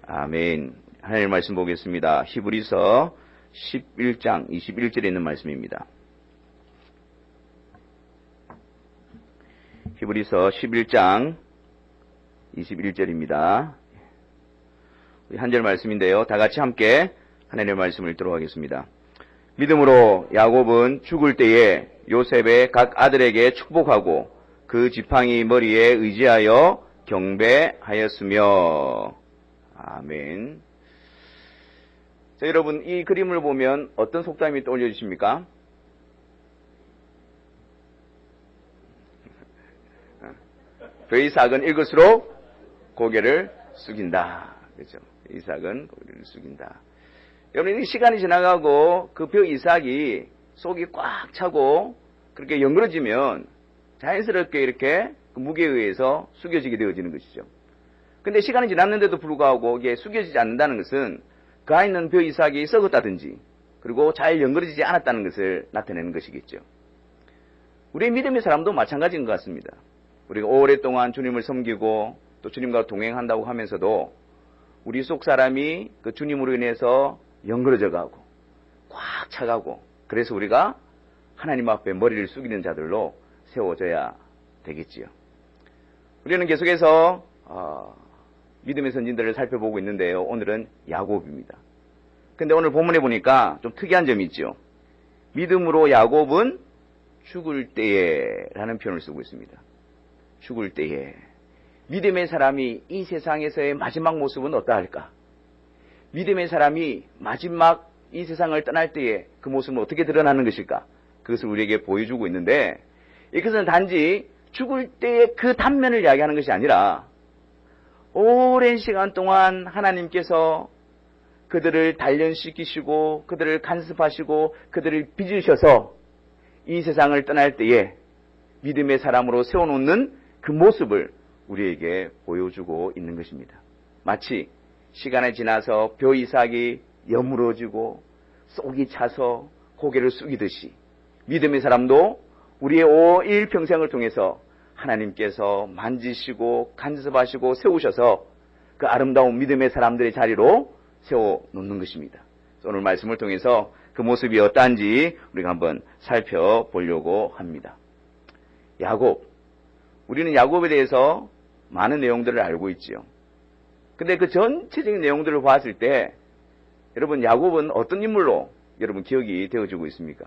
아멘. 하나님의 말씀 보겠습니다. 히브리서 11장 21절에 있는 말씀입니다. 히브리서 11장 21절입니다. 한 절 말씀인데요. 다 같이 함께 하나님의 말씀을 읽도록 하겠습니다. 믿음으로 야곱은 죽을 때에 요셉의 각 아들에게 축복하고 그 지팡이 머리에 의지하여 경배하였으며. 아멘. 자, 여러분, 이 그림을 보면 어떤 속담이 떠올려 주십니까? 그 이삭은 읽을수록 고개를 숙인다. 그렇죠? 이삭은 고개를 숙인다. 여러분, 이 시간이 지나가고 그 벼 이삭이 속이 꽉 차고 그렇게 연그러지면 자연스럽게 이렇게 그 무게에 의해서 숙여지게 되어지는 것이죠. 근데 시간이 지났는데도 불구하고 이게 숙여지지 않는다는 것은 그 안에 있는 벼 이삭이 썩었다든지 그리고 잘 연그러지지 않았다는 것을 나타내는 것이겠죠. 우리의 믿음의 사람도 마찬가지인 것 같습니다. 우리가 오랫동안 주님을 섬기고 또 주님과 동행한다고 하면서도 우리 속 사람이 그 주님으로 인해서 연그러져 가고 꽉 차가고 그래서 우리가 하나님 앞에 머리를 숙이는 자들로 세워져야 되겠지요. 우리는 계속해서 믿음의 선진들을 살펴보고 있는데요. 오늘은 야곱입니다. 근데 오늘 본문에 보니까 좀 특이한 점이 있죠. 믿음으로 야곱은 죽을 때에 라는 표현을 쓰고 있습니다. 죽을 때에. 믿음의 사람이 이 세상에서의 마지막 모습은 어떠할까? 믿음의 사람이 마지막 이 세상을 떠날 때에 그 모습은 어떻게 드러나는 것일까? 그것을 우리에게 보여주고 있는데 이것은 단지 죽을 때의 그 단면을 이야기하는 것이 아니라 오랜 시간 동안 하나님께서 그들을 단련시키시고 그들을 간섭하시고 그들을 빚으셔서 이 세상을 떠날 때에 믿음의 사람으로 세워놓는 그 모습을 우리에게 보여주고 있는 것입니다. 마치 시간이 지나서 벼 이삭이 여물어지고 속이 차서 고개를 숙이듯이 믿음의 사람도 우리의 일평생을 통해서 하나님께서 만지시고 간섭하시고 세우셔서 그 아름다운 믿음의 사람들의 자리로 세워놓는 것입니다. 오늘 말씀을 통해서 그 모습이 어떠한지 우리가 한번 살펴보려고 합니다. 야곱. 우리는 야곱에 대해서 많은 내용들을 알고 있지요. 근데 그 전체적인 내용들을 봤을 때 여러분 야곱은 어떤 인물로 여러분 기억이 되어지고 있습니까?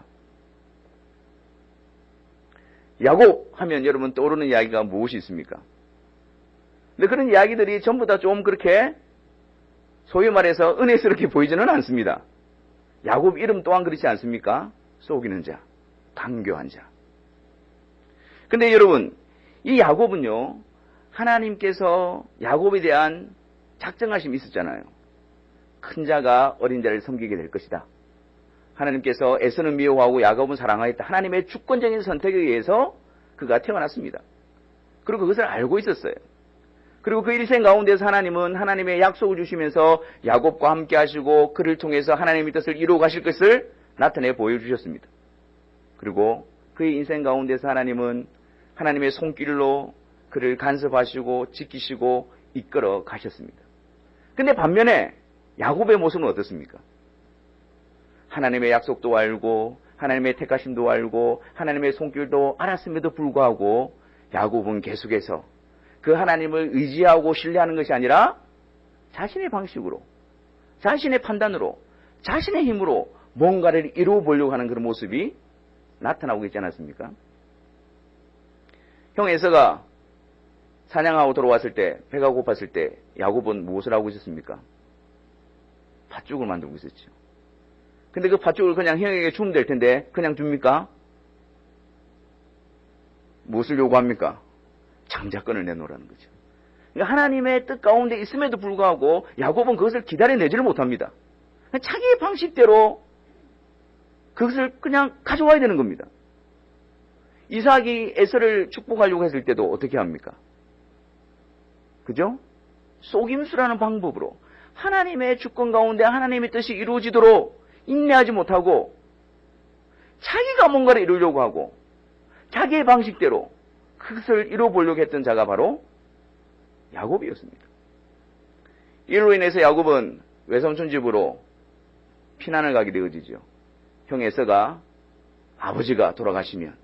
야곱 하면 여러분 떠오르는 이야기가 무엇이 있습니까? 근데 그런 이야기들이 전부 다 좀 그렇게 소위 말해서 은혜스럽게 보이지는 않습니다. 야곱 이름 또한 그렇지 않습니까? 속이는 자, 강교한 자. 근데 여러분 이 야곱은요 하나님께서 야곱에 대한 작정하심이 있었잖아요. 큰 자가 어린 자를 섬기게 될 것이다. 하나님께서 에서는 미워하고 야곱은 사랑하였다. 하나님의 주권적인 선택에 의해서 그가 태어났습니다. 그리고 그것을 알고 있었어요. 그리고 그 일생 가운데서 하나님은 하나님의 약속을 주시면서 야곱과 함께 하시고 그를 통해서 하나님의 뜻을 이루어 가실 것을 나타내 보여주셨습니다. 그리고 그의 인생 가운데서 하나님은 하나님의 손길로 그를 간섭하시고 지키시고 이끌어 가셨습니다. 근데 반면에 야곱의 모습은 어떻습니까? 하나님의 약속도 알고 하나님의 택하심도 알고 하나님의 손길도 알았음에도 불구하고 야곱은 계속해서 그 하나님을 의지하고 신뢰하는 것이 아니라 자신의 방식으로 자신의 판단으로 자신의 힘으로 뭔가를 이루어 보려고 하는 그런 모습이 나타나고 있지 않았습니까? 형 에서가 사냥하고 돌아왔을 때 배가 고팠을 때 야곱은 무엇을 하고 있었습니까? 팥죽을 만들고 있었죠. 근데 그 팥죽을 그냥 형에게 주면 될 텐데 그냥 줍니까? 무엇을 요구합니까? 장자권을 내놓으라는 거죠. 그러니까 하나님의 뜻 가운데 있음에도 불구하고 야곱은 그것을 기다려내지를 못합니다. 자기의 방식대로 그것을 그냥 가져와야 되는 겁니다. 이삭이 에서를 축복하려고 했을 때도 어떻게 합니까? 그죠? 속임수라는 방법으로 하나님의 주권 가운데 하나님의 뜻이 이루어지도록 인내하지 못하고 자기가 뭔가를 이루려고 하고 자기의 방식대로 그것을 이루어보려고 했던 자가 바로 야곱이었습니다. 이로 인해서 야곱은 외삼촌 집으로 피난을 가게 되어지죠. 형 에서가 아버지가 돌아가시면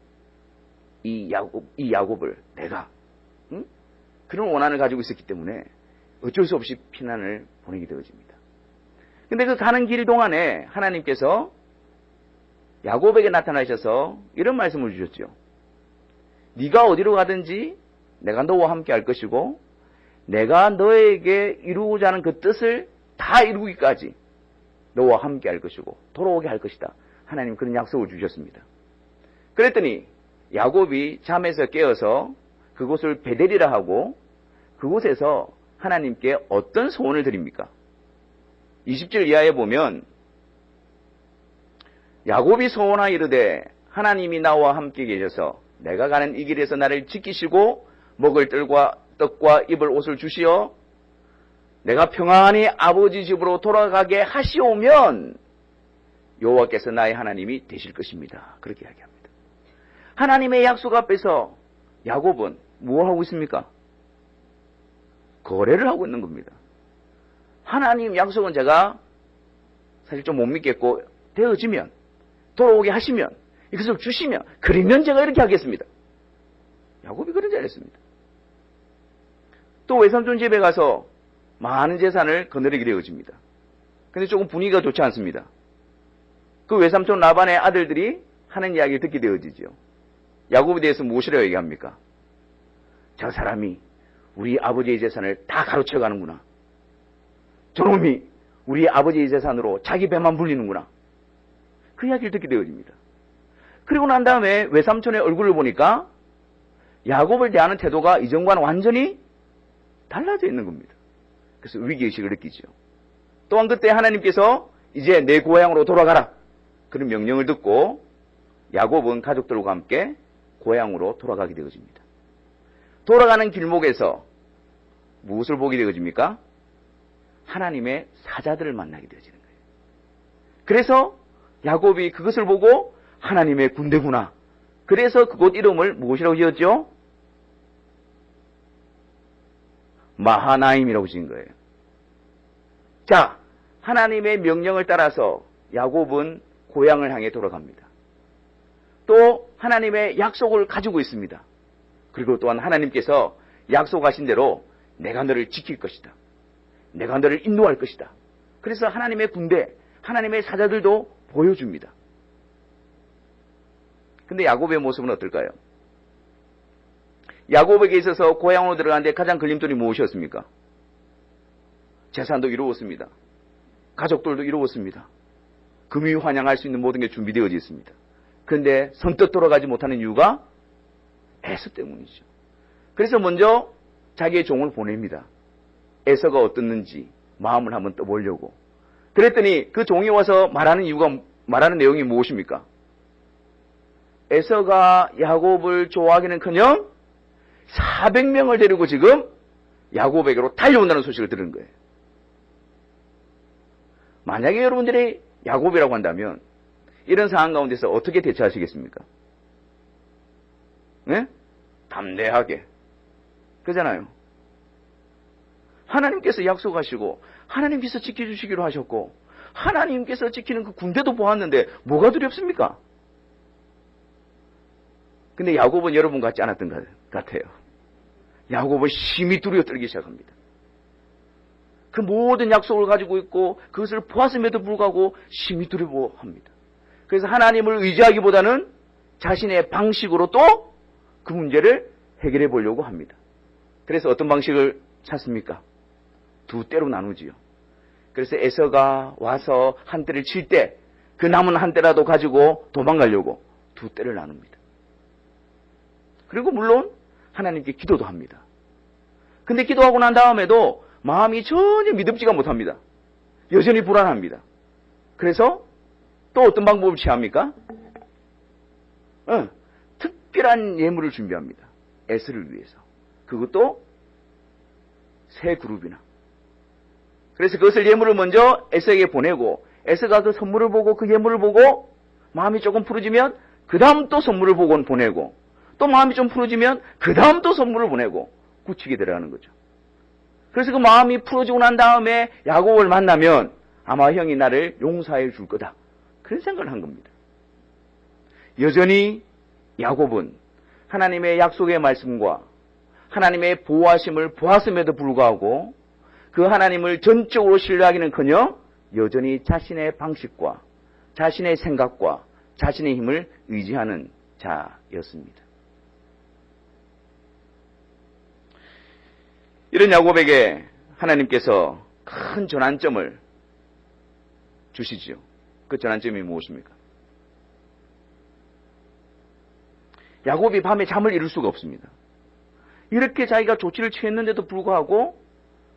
이 야곱을 내가 그런 원한을 가지고 있었기 때문에 어쩔 수 없이 피난을 보내게 되어집니다. 근데 그 가는 길 동안에 하나님께서 야곱에게 나타나셔서 이런 말씀을 주셨죠. 네가 어디로 가든지 내가 너와 함께 할 것이고 내가 너에게 이루고자 하는 그 뜻을 다 이루기까지 너와 함께 할 것이고 돌아오게 할 것이다. 하나님 그런 약속을 주셨습니다. 그랬더니 야곱이 잠에서 깨어서 그곳을 베델이라 하고 그곳에서 하나님께 어떤 소원을 드립니까? 20절 이하에 보면 야곱이 소원하여 이르되 하나님이 나와 함께 계셔서 내가 가는 이 길에서 나를 지키시고 먹을 떡과 입을 옷을 주시어 내가 평안히 아버지 집으로 돌아가게 하시오면 여호와께서 나의 하나님이 되실 것입니다. 그렇게 이야기합니다. 하나님의 약속 앞에서 야곱은 뭐 하고 있습니까? 거래를 하고 있는 겁니다. 하나님 약속은 제가 사실 좀 못 믿겠고 되어지면 돌아오게 하시면 이것을 주시면 그러면 제가 이렇게 하겠습니다. 야곱이 그런 자였습니다. 또 외삼촌 집에 가서 많은 재산을 거느리게 되어집니다. 근데 조금 분위기가 좋지 않습니다. 그 외삼촌 라반의 아들들이 하는 이야기를 듣게 되어지죠. 야곱에 대해서 무엇이라고 얘기합니까? 저 사람이 우리 아버지의 재산을 다 가로채 가는구나. 저놈이 우리 아버지의 재산으로 자기 배만 불리는구나. 그 이야기를 듣게 되어집니다. 그리고 난 다음에 외삼촌의 얼굴을 보니까 야곱을 대하는 태도가 이전과는 완전히 달라져 있는 겁니다. 그래서 위기의식을 느끼죠. 또한 그때 하나님께서 이제 내 고향으로 돌아가라. 그런 명령을 듣고 야곱은 가족들과 함께 고향으로 돌아가게 되어집니다. 돌아가는 길목에서 무엇을 보게 되어집니까? 하나님의 사자들을 만나게 되어지는 거예요. 그래서 야곱이 그것을 보고 하나님의 군대구나. 그래서 그곳 이름을 무엇이라고 지었죠? 마하나임이라고 지은 거예요. 자, 하나님의 명령을 따라서 야곱은 고향을 향해 돌아갑니다. 또 하나님의 약속을 가지고 있습니다. 그리고 또한 하나님께서 약속하신 대로 내가 너를 지킬 것이다. 내가 너를 인도할 것이다. 그래서 하나님의 군대, 하나님의 사자들도 보여줍니다. 근데 야곱의 모습은 어떨까요? 야곱에게 있어서 고향으로 들어가는데 가장 걸림돌이 무엇이었습니까? 재산도 이루었습니다. 가족들도 이루었습니다. 금이 환영할 수 있는 모든 게 준비되어 있습니다. 그런데 선뜻 돌아가지 못하는 이유가 에서 때문이죠. 그래서 먼저 자기의 종을 보냅니다. 에서가 어떻는지 마음을 한번 떠보려고. 그랬더니 그 종이 와서 말하는 내용이 무엇입니까? 에서가 야곱을 좋아하기는커녕 400명을 데리고 지금 야곱에게로 달려온다는 소식을 들은 거예요. 만약에 여러분들이 야곱이라고 한다면 이런 상황 가운데서 어떻게 대처하시겠습니까? 네? 담대하게. 그러잖아요. 하나님께서 약속하시고 하나님께서 지켜주시기로 하셨고 하나님께서 지키는 그 군대도 보았는데 뭐가 두렵습니까? 근데 야곱은 여러분 같지 않았던 것 같아요. 야곱은 심히 두려워 떨기 시작합니다. 그 모든 약속을 가지고 있고 그것을 보았음에도 불구하고 심히 두려워합니다. 그래서 하나님을 의지하기보다는 자신의 방식으로 또 그 문제를 해결해 보려고 합니다. 그래서 어떤 방식을 찾습니까? 두 때로 나누지요. 그래서 에서가 와서 한 때를 칠 때 그 남은 한 때라도 가지고 도망가려고 두 때를 나눕니다. 그리고 물론 하나님께 기도도 합니다. 근데 기도하고 난 다음에도 마음이 전혀 믿음지가 못합니다. 여전히 불안합니다. 그래서 또 어떤 방법을 취합니까? 특별한 예물을 준비합니다. 에서를 위해서. 그것도 세 그룹이나. 그래서 그것을 예물을 먼저 에서에게 보내고 에서가 그 선물을 보고 그 예물을 보고 마음이 조금 풀어지면 그 다음 또 선물을 보고 보내고 또 마음이 좀 풀어지면 그 다음 또 선물을 보내고 굳히게 들어가는 거죠. 그래서 그 마음이 풀어지고 난 다음에 야곱을 만나면 아마 형이 나를 용서해 줄 거다. 그런 생각을 한 겁니다. 여전히 야곱은 하나님의 약속의 말씀과 하나님의 보호하심을 보았음에도 불구하고 그 하나님을 전적으로 신뢰하기는커녕 여전히 자신의 방식과 자신의 생각과 자신의 힘을 의지하는 자였습니다. 이런 야곱에게 하나님께서 큰 전환점을 주시지요. 그 전환점이 무엇입니까? 야곱이 밤에 잠을 이룰 수가 없습니다. 이렇게 자기가 조치를 취했는데도 불구하고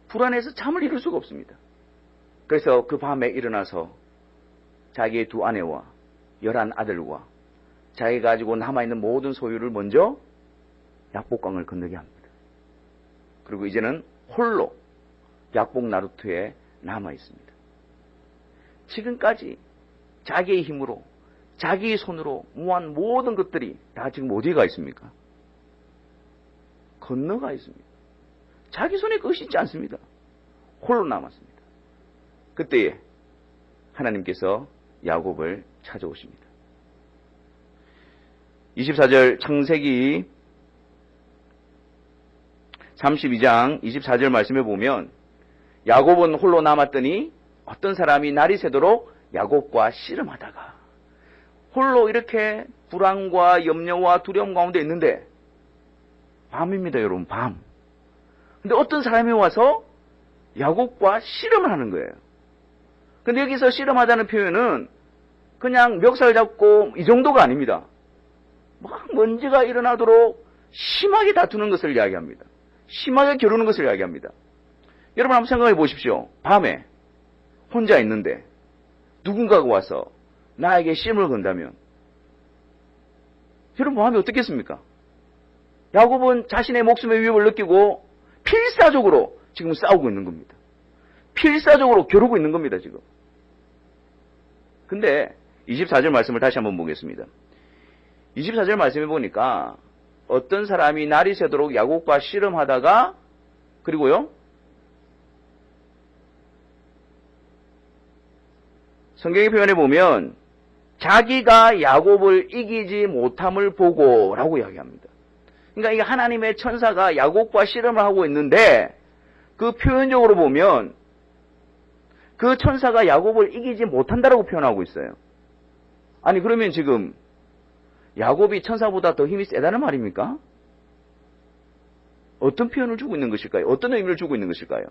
불안해서 잠을 이룰 수가 없습니다. 그래서 그 밤에 일어나서 자기의 두 아내와 11아들과 자기가 가지고 남아있는 모든 소유를 먼저 약복강을 건너게 합니다. 그리고 이제는 홀로 약복 나루터에 남아있습니다. 지금까지 자기의 힘으로 자기의 손으로 모한 모든 것들이 다 지금 어디에 가 있습니까? 건너가 있습니다. 자기 손에 그것이 있지 않습니다. 홀로 남았습니다. 그때에 하나님께서 야곱을 찾아오십니다. 24절 창세기 32장 24절 말씀에 보면 야곱은 홀로 남았더니 어떤 사람이 날이 새도록 야곱과 씨름하다가 홀로 이렇게 불안과 염려와 두려움 가운데 있는데 밤입니다, 여러분. 밤. 근데 어떤 사람이 와서 야곱과 씨름을 하는 거예요. 근데 여기서 씨름하다는 표현은 그냥 멱살 잡고 이 정도가 아닙니다. 막 먼지가 일어나도록 심하게 다투는 것을 이야기합니다. 심하게 겨루는 것을 이야기합니다. 여러분 한번 생각해 보십시오. 밤에 혼자 있는데 누군가가 와서 나에게 씨름을 건다면 여러분 마음이 어떻겠습니까? 야곱은 자신의 목숨의 위협을 느끼고 필사적으로 지금 싸우고 있는 겁니다. 필사적으로 겨루고 있는 겁니다, 지금. 근데 24절 말씀을 다시 한번 보겠습니다. 24절 말씀해 보니까 어떤 사람이 날이 새도록 야곱과 씨름하다가 그리고요 성경의 표현에 보면 자기가 야곱을 이기지 못함을 보고 라고 이야기합니다. 그러니까 이게 하나님의 천사가 야곱과 씨름을 하고 있는데 그 표현적으로 보면 그 천사가 야곱을 이기지 못한다라고 표현하고 있어요. 아니 그러면 지금 야곱이 천사보다 더 힘이 세다는 말입니까? 어떤 표현을 주고 있는 것일까요? 어떤 의미를 주고 있는 것일까요?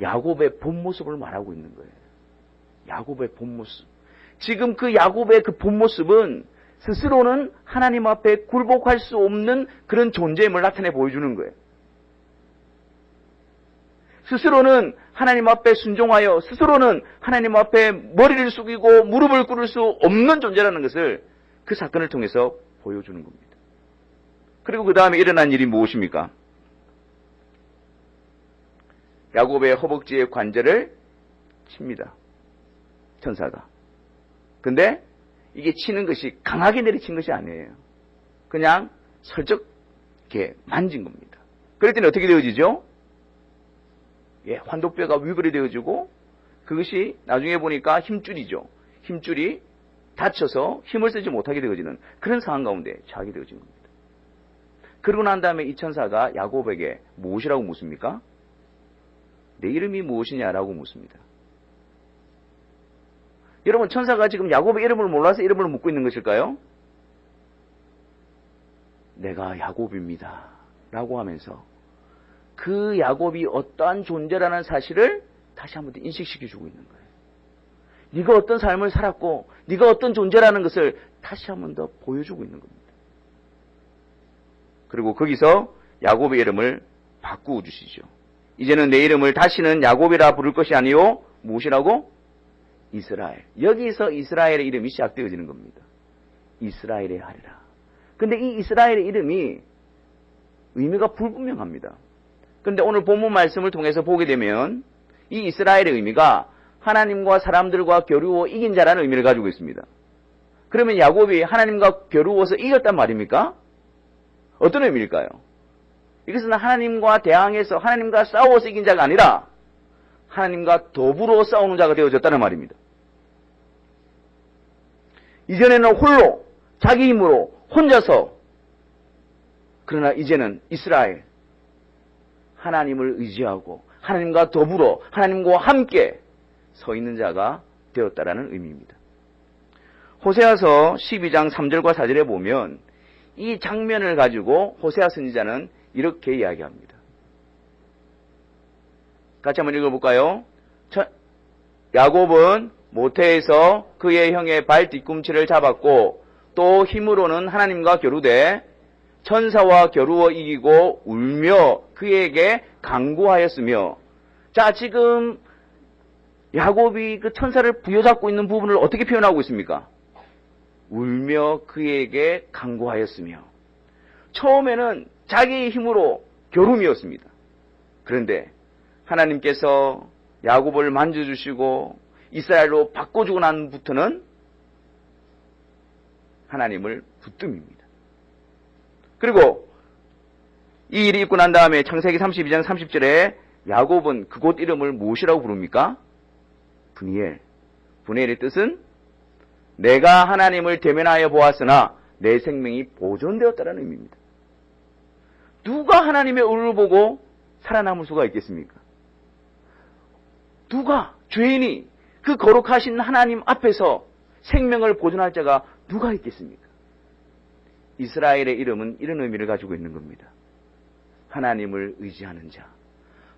야곱의 본 모습을 말하고 있는 거예요. 야곱의 본 모습. 지금 그 야곱의 그 본 모습은 스스로는 하나님 앞에 굴복할 수 없는 그런 존재임을 나타내 보여주는 거예요. 스스로는 하나님 앞에 순종하여 스스로는 하나님 앞에 머리를 숙이고 무릎을 꿇을 수 없는 존재라는 것을 그 사건을 통해서 보여주는 겁니다. 그리고 그 다음에 일어난 일이 무엇입니까? 야곱의 허벅지의 관절을 칩니다. 천사가. 근데 이게 치는 것이 강하게 내리친 것이 아니에요. 그냥 슬쩍 이렇게 만진 겁니다. 그랬더니 어떻게 되어지죠? 예, 환도뼈가 위골이 되어지고 그것이 나중에 보니까 힘줄이죠. 힘줄이 다쳐서 힘을 쓰지 못하게 되어지는 그런 상황 가운데 처하게 되어진 겁니다. 그러고 난 다음에 이 천사가 야곱에게 무엇이라고 묻습니까? 내 이름이 무엇이냐라고 묻습니다. 여러분 천사가 지금 야곱의 이름을 몰라서 이름을 묻고 있는 것일까요? 내가 야곱입니다 라고 하면서 그 야곱이 어떠한 존재라는 사실을 다시 한번 인식시켜주고 있는 거예요. 네가 어떤 삶을 살았고 네가 어떤 존재라는 것을 다시 한번 더 보여주고 있는 겁니다. 그리고 거기서 야곱의 이름을 바꾸어 주시죠. 이제는 내 이름을 다시는 야곱이라 부를 것이 아니요 무엇이라고? 이스라엘. 여기서 이스라엘의 이름이 시작되어지는 겁니다. 이스라엘의 하리라. 근데 이 이스라엘의 이름이 의미가 불분명합니다. 그런데 오늘 본문 말씀을 통해서 보게 되면 이 이스라엘의 의미가 하나님과 사람들과 겨루어 이긴 자라는 의미를 가지고 있습니다. 그러면 야곱이 하나님과 겨루어서 이겼단 말입니까? 어떤 의미일까요? 이것은 하나님과 대항해서 하나님과 싸워서 이긴 자가 아니라 하나님과 더불어 싸우는 자가 되어졌다는 말입니다. 이전에는 홀로 자기 힘으로 혼자서, 그러나 이제는 이스라엘 하나님을 의지하고 하나님과 더불어 하나님과 함께 서 있는 자가 되었다라는 의미입니다. 호세아서 12장 3절과 4절에 보면 이 장면을 가지고 호세아 선지자는 이렇게 이야기합니다. 같이 한번 읽어볼까요? 야곱은 모태에서 그의 형의 발 뒤꿈치를 잡았고 또 힘으로는 하나님과 겨루되 천사와 겨루어 이기고 울며 그에게 간구하였으며. 자, 지금 야곱이 그 천사를 부여잡고 있는 부분을 어떻게 표현하고 있습니까? 울며 그에게 간구하였으며. 처음에는 자기의 힘으로 겨룸이었습니다. 그런데 하나님께서 야곱을 만져주시고 이스라엘로 바꿔주고 난 부터는 하나님을 붙듦입니다. 그리고 이 일이 있고 난 다음에 창세기 32장 30절에 야곱은 그곳 이름을 무엇이라고 부릅니까? 브니엘. 브니엘의 뜻은 내가 하나님을 대면하여 보았으나 내 생명이 보존되었다는 의미입니다. 누가 하나님의 얼굴을 보고 살아남을 수가 있겠습니까? 누가, 죄인이 그 거룩하신 하나님 앞에서 생명을 보존할 자가 누가 있겠습니까? 이스라엘의 이름은 이런 의미를 가지고 있는 겁니다. 하나님을 의지하는 자,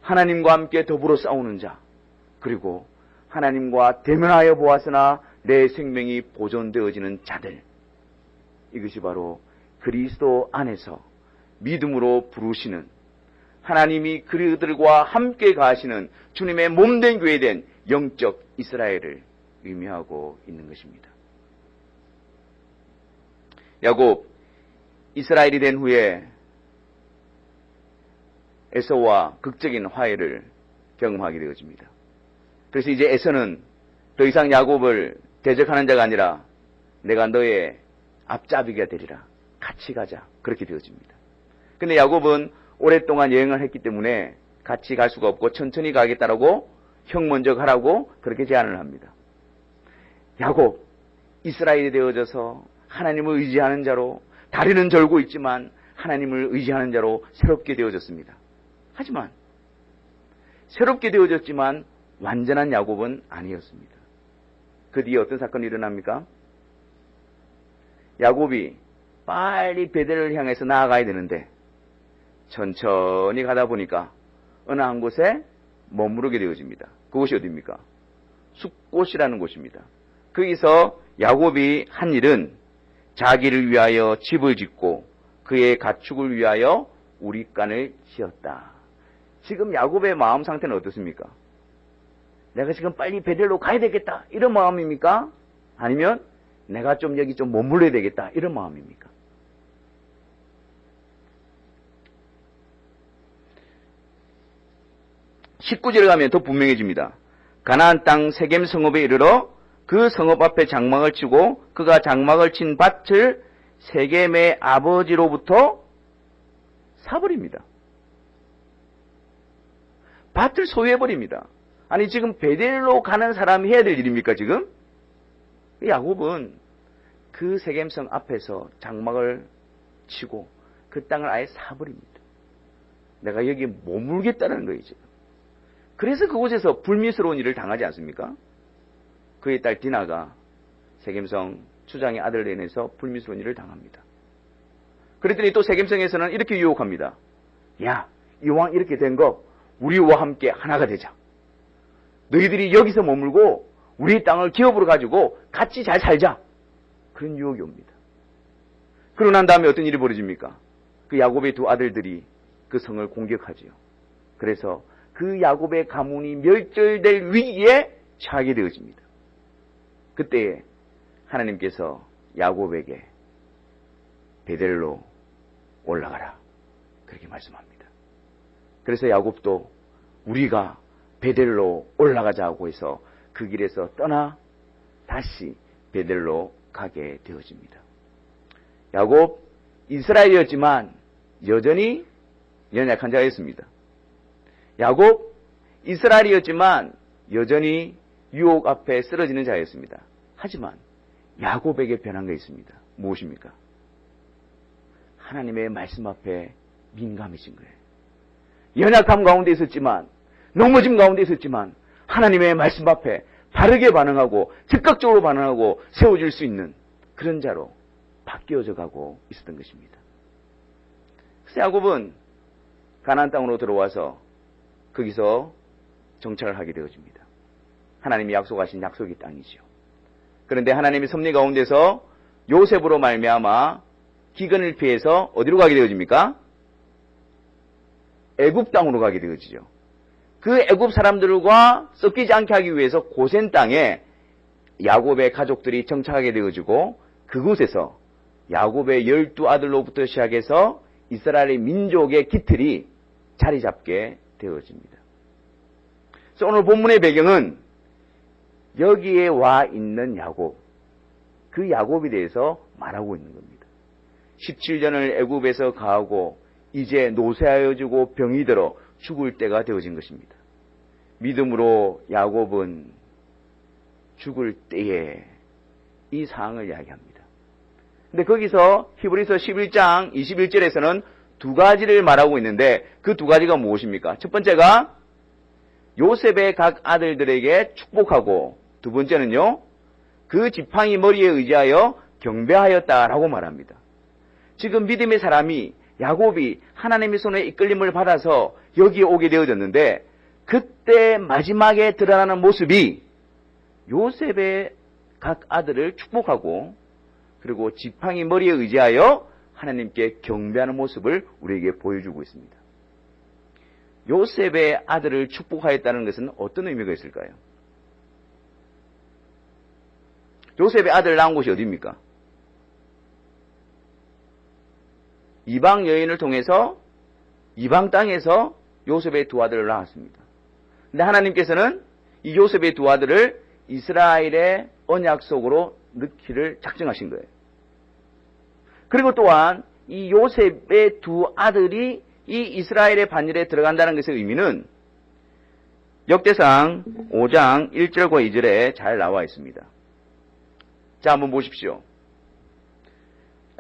하나님과 함께 더불어 싸우는 자, 그리고 하나님과 대면하여 보았으나 내 생명이 보존되어지는 자들. 이것이 바로 그리스도 안에서 믿음으로 부르시는, 하나님이 그들과 함께 가시는 주님의 몸된 교회된 영적 이스라엘을 의미하고 있는 것입니다. 야곱, 이스라엘이 된 후에 에서와 극적인 화해를 경험하게 되어집니다. 그래서 이제 에서는 더 이상 야곱을 대적하는 자가 아니라 내가 너의 앞잡이가 되리라. 같이 가자. 그렇게 되어집니다. 근데 야곱은 오랫동안 여행을 했기 때문에 같이 갈 수가 없고 천천히 가겠다라고 형 먼저 가라고 그렇게 제안을 합니다. 야곱, 이스라엘이 되어져서 하나님을 의지하는 자로, 다리는 절고 있지만 하나님을 의지하는 자로 새롭게 되어졌습니다. 하지만 새롭게 되어졌지만 완전한 야곱은 아니었습니다. 그 뒤에 어떤 사건이 일어납니까? 야곱이 빨리 베델을 향해서 나아가야 되는데 천천히 가다 보니까 어느 한 곳에 머무르게 되어집니다. 그곳이 어디입니까? 숫곳이라는 곳입니다. 거기서 야곱이 한 일은 자기를 위하여 집을 짓고 그의 가축을 위하여 우릿간을 지었다. 지금 야곱의 마음 상태는 어떻습니까? 내가 지금 빨리 베델로 가야 되겠다 이런 마음입니까? 아니면 내가 좀 여기 좀 머물러야 되겠다 이런 마음입니까? (19절에) 가면 더 분명해집니다. 가나안 땅 세겜 성읍에 이르러 그 성읍 앞에 장막을 치고 그가 장막을 친 밭을 세겜의 아버지로부터 사버립니다. 밭을 소유해버립니다. 아니 지금 베델로 가는 사람이 해야 될 일입니까 지금? 야곱은 그 세겜성 앞에서 장막을 치고 그 땅을 아예 사버립니다. 내가 여기에 머물겠다는 거예요 지금. 그래서 그곳에서 불미스러운 일을 당하지 않습니까? 그의 딸 디나가 세겜성 추장의 아들로 인해서 불미스러운 일을 당합니다. 그랬더니 또 세겜성에서는 이렇게 유혹합니다. 야, 이왕 이렇게 된 거 우리와 함께 하나가 되자. 너희들이 여기서 머물고 우리 땅을 기업으로 가지고 같이 잘 살자. 그런 유혹이 옵니다. 그러고 난 다음에 어떤 일이 벌어집니까? 그 야곱의 두 아들들이 그 성을 공격하지요. 그래서 그 야곱의 가문이 멸절될 위기에 처하게 되어집니다. 그때 하나님께서 야곱에게 베델로 올라가라 그렇게 말씀합니다. 그래서 야곱도 우리가 베델로 올라가자고 해서 그 길에서 떠나 다시 베델로 가게 되어집니다. 야곱 이스라엘이었지만 여전히 연약한 자였습니다. 야곱, 이스라엘이었지만 여전히 유혹 앞에 쓰러지는 자였습니다. 하지만 야곱에게 변한 게 있습니다. 무엇입니까? 하나님의 말씀 앞에 민감해진 거예요. 연약함 가운데 있었지만, 넘어짐 가운데 있었지만 하나님의 말씀 앞에 바르게 반응하고 즉각적으로 반응하고 세워질 수 있는 그런 자로 바뀌어져 가고 있었던 것입니다. 그래서 야곱은 가나안 땅으로 들어와서 거기서 정착을 하게 되어집니다. 하나님이 약속하신 약속의 땅이죠. 그런데 하나님의 섭리 가운데서 요셉으로 말미암아 기근을 피해서 어디로 가게 되어집니까? 애굽 땅으로 가게 되어지죠. 그 애굽 사람들과 섞이지 않게 하기 위해서 고센 땅에 야곱의 가족들이 정착하게 되어지고 그곳에서 야곱의 12아들로부터 시작해서 이스라엘의 민족의 기틀이 자리 잡게 되어집니다. 그래서 오늘 본문의 배경은 여기에 와 있는 야곱, 그 야곱에 대해서 말하고 있는 겁니다. 17년을 애굽에서 가하고 이제 노쇠하여지고 병이 들어 죽을 때가 되어진 것입니다. 믿음으로 야곱은 죽을 때에 이 상황을 이야기합니다. 근데 거기서 히브리서 11장 21절에서는 두 가지를 말하고 있는데 그 두 가지가 무엇입니까? 첫 번째가 요셉의 각 아들들에게 축복하고 두 번째는요, 그 지팡이 머리에 의지하여 경배하였다라고 말합니다. 지금 믿음의 사람이 야곱이 하나님의 손에 이끌림을 받아서 여기에 오게 되어졌는데 그때 마지막에 드러나는 모습이 요셉의 각 아들을 축복하고 그리고 지팡이 머리에 의지하여 하나님께 경배하는 모습을 우리에게 보여주고 있습니다. 요셉의 아들을 축복하였다는 것은 어떤 의미가 있을까요? 요셉의 아들 낳은 곳이 어디입니까? 이방 여인을 통해서 이방 땅에서 요셉의 두 아들을 낳았습니다. 근데 하나님께서는 이 요셉의 두 아들을 이스라엘의 언약 속으로 넣기를 작정하신 거예요. 그리고 또한 이 요셉의 두 아들이 이 이스라엘의 반열에 들어간다는 것의 의미는 역대상 5장 1절과 2절에 잘 나와 있습니다. 자, 한번 보십시오.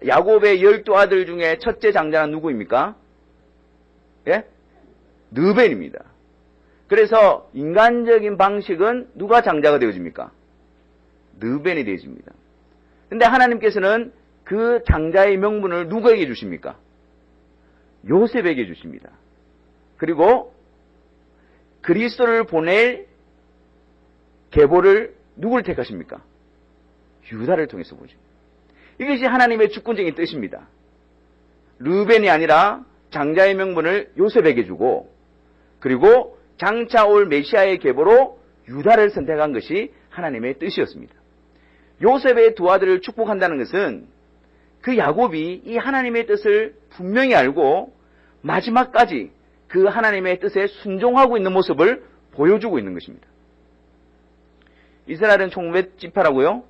야곱의 12아들 중에 첫째 장자는 누구입니까? 예? 르벤입니다. 그래서 인간적인 방식은 누가 장자가 되어집니까? 르벤이 되어집니다. 근데 하나님께서는 그 장자의 명분을 누구에게 주십니까? 요셉에게 주십니다. 그리고 그리스도를 보낼 계보를 누구를 택하십니까? 유다를 통해서 보죠. 이것이 하나님의 주권적인 뜻입니다. 르벤이 아니라 장자의 명분을 요셉에게 주고 그리고 장차 올 메시아의 계보로 유다를 선택한 것이 하나님의 뜻이었습니다. 요셉의 두 아들을 축복한다는 것은 그 야곱이 이 하나님의 뜻을 분명히 알고 마지막까지 그 하나님의 뜻에 순종하고 있는 모습을 보여주고 있는 것입니다. 이스라엘은 총 몇 지파라고요?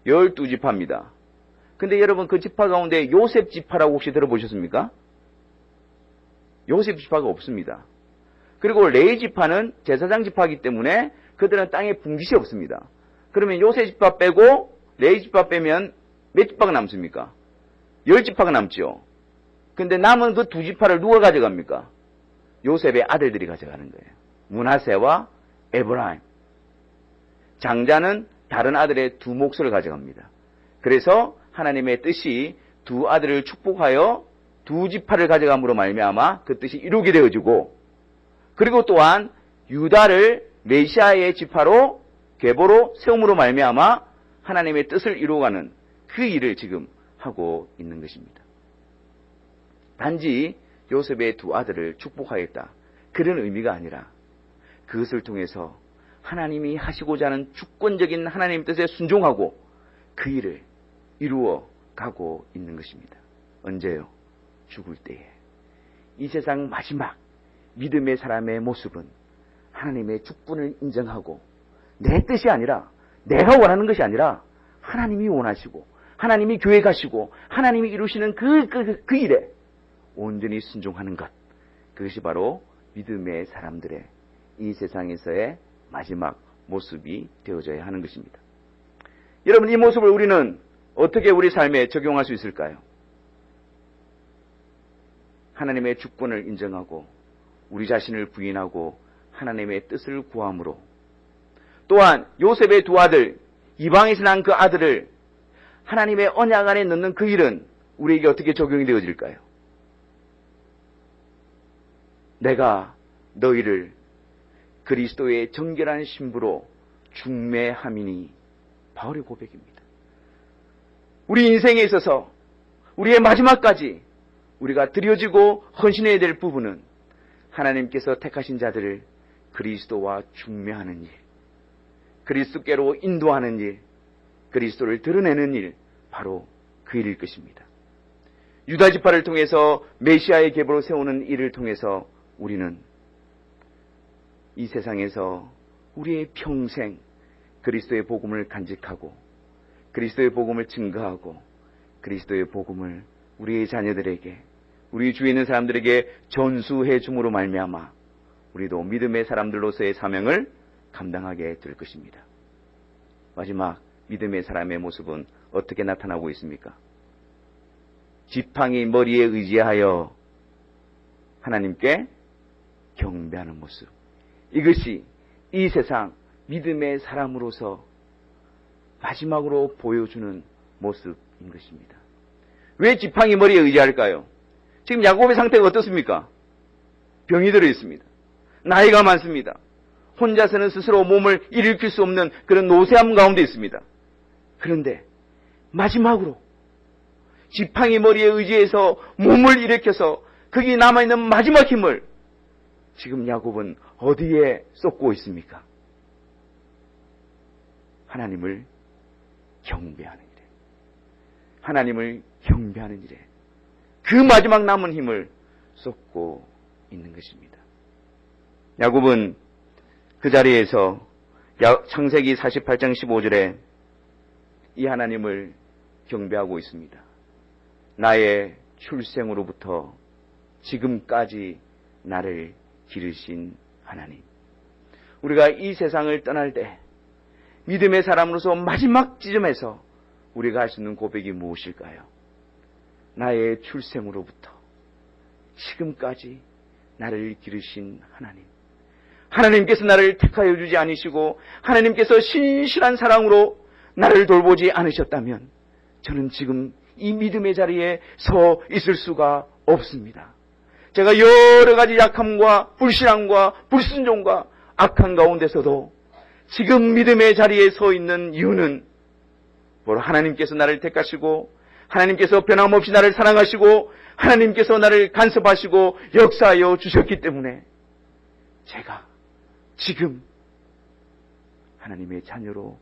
12지파입니다. 근데 여러분 그 지파 가운데 요셉 지파라고 혹시 들어보셨습니까? 요셉 지파가 없습니다. 그리고 레위 지파는 제사장 지파이기 때문에 그들은 땅에 분깃이 없습니다. 그러면 요셉 지파 빼고 레위 지파 빼면 몇 지파가 남습니까? 10지파가 남죠. 근데 남은 그 두 지파를 누가 가져갑니까? 요셉의 아들들이 가져가는 거예요. 므낫세와 에브라임. 장자는 다른 아들의 두 몫을 가져갑니다. 그래서 하나님의 뜻이 두 아들을 축복하여 두 지파를 가져감으로 말미암아 그 뜻이 이루게 되어지고 그리고 또한 유다를 메시아의 지파로 계보로 세움으로 말미암아 하나님의 뜻을 이루어가는 그 일을 지금 하고 있는 것입니다. 단지 요셉의 두 아들을 축복하였다. 그런 의미가 아니라 그것을 통해서 하나님이 하시고자 하는 주권적인 하나님의 뜻에 순종하고 그 일을 이루어 가고 있는 것입니다. 언제요? 죽을 때에. 이 세상 마지막 믿음의 사람의 모습은 하나님의 주권을 인정하고 내 뜻이 아니라 내가 원하는 것이 아니라 하나님이 원하시고 하나님이 계획하시고 하나님이 이루시는 그 일에 온전히 순종하는 것, 그것이 바로 믿음의 사람들의 이 세상에서의 마지막 모습이 되어져야 하는 것입니다. 여러분, 이 모습을 우리는 어떻게 우리 삶에 적용할 수 있을까요? 하나님의 주권을 인정하고 우리 자신을 부인하고 하나님의 뜻을 구함으로, 또한 요셉의 두 아들, 이방에서 난 그 아들을 하나님의 언약 안에 넣는 그 일은 우리에게 어떻게 적용이 되어질까요? 내가 너희를 그리스도의 정결한 신부로 중매함이니, 바울의 고백입니다. 우리 인생에 있어서 우리의 마지막까지 우리가 드려지고 헌신해야 될 부분은 하나님께서 택하신 자들을 그리스도와 중매하는 일, 그리스도께로 인도하는 일, 그리스도를 드러내는 일, 바로 그 일일 것입니다. 유다 지파를 통해서 메시아의 계보로 세우는 일을 통해서 우리는 이 세상에서 우리의 평생 그리스도의 복음을 간직하고 그리스도의 복음을 증거하고 그리스도의 복음을 우리의 자녀들에게, 우리 주위에 있는 사람들에게 전수해 줌으로 말미암아 우리도 믿음의 사람들로서의 사명을 감당하게 될 것입니다. 마지막 믿음의 사람의 모습은 어떻게 나타나고 있습니까? 지팡이 머리에 의지하여 하나님께 경배하는 모습. 이것이 이 세상 믿음의 사람으로서 마지막으로 보여주는 모습인 것입니다. 왜 지팡이 머리에 의지할까요? 지금 야곱의 상태가 어떻습니까? 병이 들어 있습니다. 나이가 많습니다. 혼자서는 스스로 몸을 일으킬 수 없는 그런 노쇠함 가운데 있습니다. 그런데 마지막으로 지팡이 머리에 의지해서 몸을 일으켜서 거기 남아있는 마지막 힘을 지금 야곱은 어디에 쏟고 있습니까? 하나님을 경배하는 일에, 하나님을 경배하는 일에 그 마지막 남은 힘을 쏟고 있는 것입니다. 야곱은 그 자리에서 창세기 48장 15절에 이 하나님을 경배하고 있습니다. 나의 출생으로부터 지금까지 나를 기르신 하나님. 우리가 이 세상을 떠날 때 믿음의 사람으로서 마지막 지점에서 우리가 할 수 있는 고백이 무엇일까요? 나의 출생으로부터 지금까지 나를 기르신 하나님. 하나님께서 나를 택하여 주지 않으시고 하나님께서 신실한 사랑으로 나를 돌보지 않으셨다면 저는 지금 이 믿음의 자리에 서 있을 수가 없습니다. 제가 여러 가지 약함과 불신앙과 불순종과 악한 가운데서도 지금 믿음의 자리에 서 있는 이유는 바로 하나님께서 나를 택하시고 하나님께서 변함없이 나를 사랑하시고 하나님께서 나를 간섭하시고 역사하여 주셨기 때문에 제가 지금 하나님의 자녀로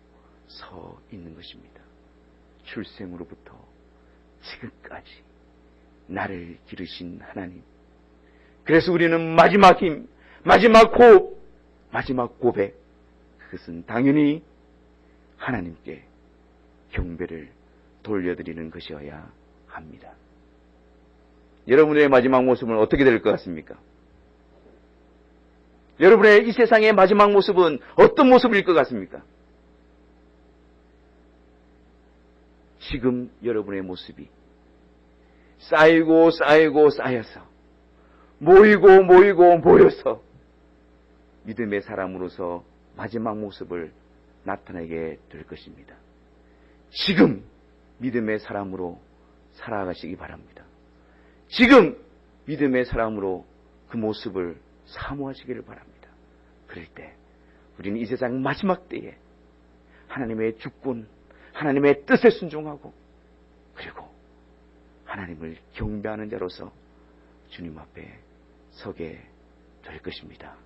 서 있는 것입니다. 출생으로부터 지금까지 나를 기르신 하나님. 그래서 우리는 마지막 힘, 마지막 호흡, 마지막 고백, 그것은 당연히 하나님께 경배를 돌려드리는 것이어야 합니다. 여러분의 마지막 모습은 어떻게 될 것 같습니까? 여러분의 이 세상의 마지막 모습은 어떤 모습일 것 같습니까? 지금 여러분의 모습이 쌓이고 쌓이고 쌓여서 모이고 모이고 모여서 믿음의 사람으로서 마지막 모습을 나타내게 될 것입니다. 지금 믿음의 사람으로 살아가시기 바랍니다. 지금 믿음의 사람으로 그 모습을 사모하시기를 바랍니다. 그럴 때 우리는 이 세상 마지막 때에 하나님의 주권, 하나님의 뜻에 순종하고 그리고 하나님을 경배하는 자로서 주님 앞에 서게 될 것입니다.